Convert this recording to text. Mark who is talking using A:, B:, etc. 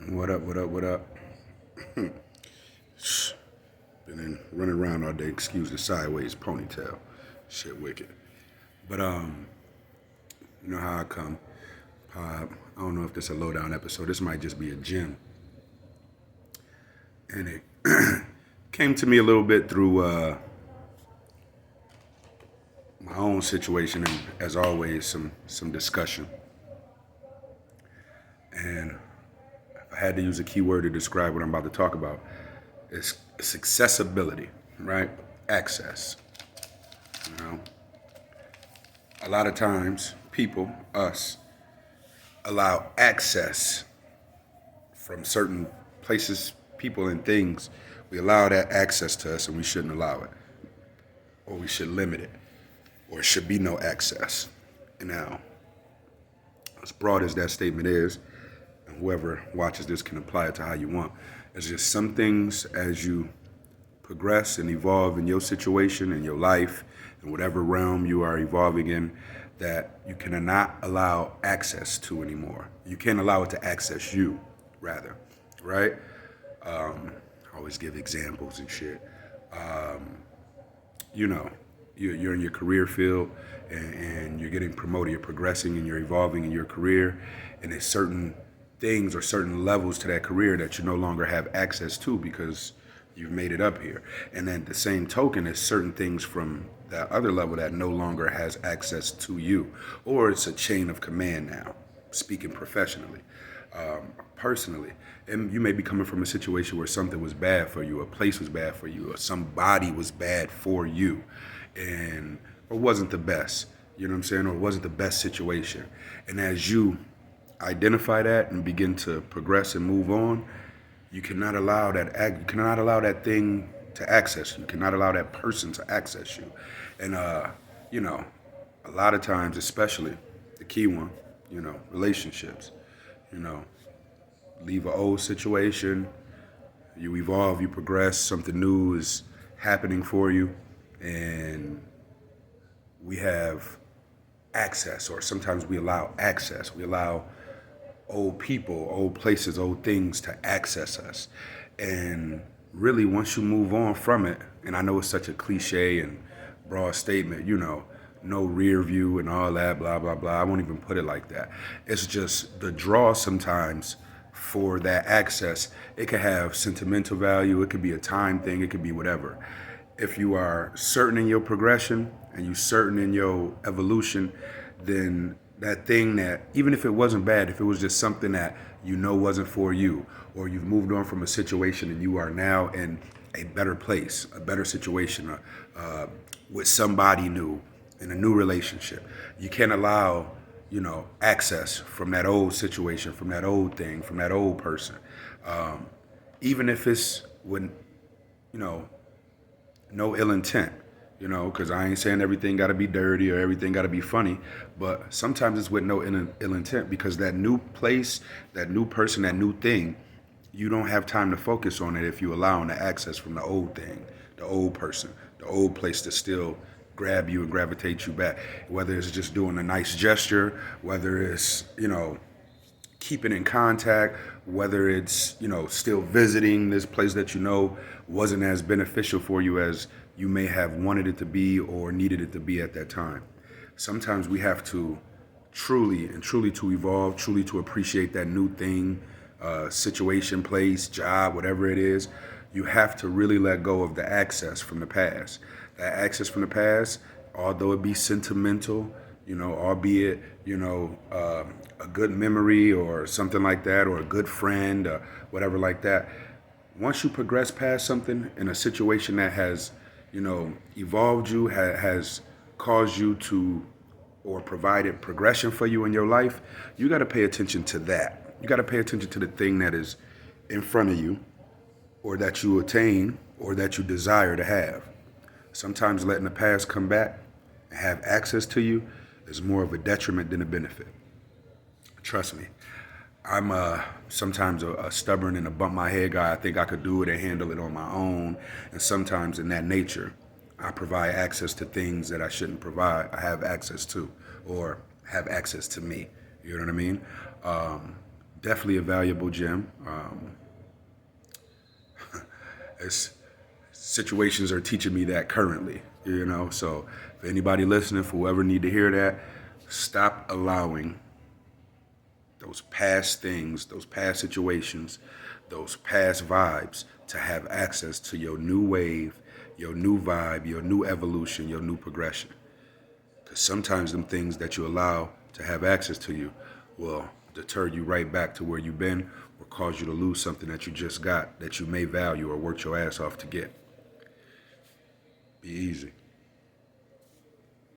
A: What up, what up, what up? Been running around all day, excuse the sideways ponytail. Shit wicked. But you know how I come. I don't know if this is a lowdown episode. This might just be a gym. And it came to me a little bit through my own situation and as always some discussion. And if I had to use a key word to describe what I'm about to talk about, it's accessibility, right? Access. You know, a lot of times people, us, allow access from certain places, people, and things. We allow that access to us, and we shouldn't allow it, or we should limit it, or it should be no access. And now, as broad as that statement is, and whoever watches this can apply it to how you want. It's just some things as you progress and evolve in your situation, in your life, in whatever realm you are evolving in, that you cannot allow access to anymore. You can't allow it to access you, rather, right? I always give examples and shit. You know, you're in your career field and you're getting promoted, you're progressing and you're evolving in your career, and there's certain things or certain levels to that career that you no longer have access to because you've made it up here. And then the same token, there's certain things from that other level that no longer has access to you, or it's a chain of command now, speaking professionally. Personally, and you may be coming from a situation where something was bad for you, a place was bad for you, or somebody was bad for you, and or wasn't the best, you know what I'm saying, or wasn't the best situation. And as you identify that and begin to progress and move on, you cannot allow that thing to access you. You cannot allow that person to access you. And you know, a lot of times, especially the key one, you know, relationships, you know, leave an old situation, you evolve, you progress, something new is happening for you, and we have access, or sometimes we allow access. We allow old people, old places, old things to access us. And really, once you move on from it, and I know it's such a cliche and broad statement, you know, no rear view and all that, blah, blah, blah. I won't even put it like that. It's just the draw sometimes for that access. It could have sentimental value. It could be a time thing. It could be whatever. If you are certain in your progression and you certain in your evolution, then that thing that, even if it wasn't bad, if it was just something that you know wasn't for you, or you've moved on from a situation and you are now in a better place, a better situation, with somebody new, in a new relationship, you can't allow, you know, access from that old situation, from that old thing, from that old person. Even if it's when, you know, no ill intent, you know, because I ain't saying everything got to be dirty or everything got to be funny, but sometimes it's with no ill intent, because that new place, that new person, that new thing, you don't have time to focus on it if you allow the access from the old thing, the old person, the old place to still grab you and gravitate you back. Whether it's just doing a nice gesture, whether it's, you know, keeping in contact, whether it's, you know, still visiting this place that you know wasn't as beneficial for you as you may have wanted it to be or needed it to be at that time. Sometimes we have to truly to evolve, truly to appreciate that new thing, situation, place, job, whatever it is. You have to really let go of the access from the past. That access from the past, although it be sentimental, you know, albeit, you know, a good memory or something like that, or a good friend, or whatever like that. Once you progress past something in a situation that has, you know, evolved you, has caused you to, or provided progression for you in your life, you got to pay attention to that. You got to pay attention to the thing that is in front of you, or that you attain, or that you desire to have. Sometimes letting the past come back and have access to you is more of a detriment than a benefit. Trust me. I'm sometimes a stubborn and a bump my head guy. I think I could do it and handle it on my own. And sometimes in that nature, I provide access to things that I shouldn't provide. I have access to, or have access to me. You know what I mean? Definitely a valuable gem. It's, situations are teaching me that currently, you know. So for anybody listening, for whoever need to hear that, stop allowing those past things, those past situations, those past vibes to have access to your new wave, your new vibe, your new evolution, your new progression. Because sometimes them things that you allow to have access to you will deter you right back to where you've been or cause you to lose something that you just got that you may value or worked your ass off to get. Be easy.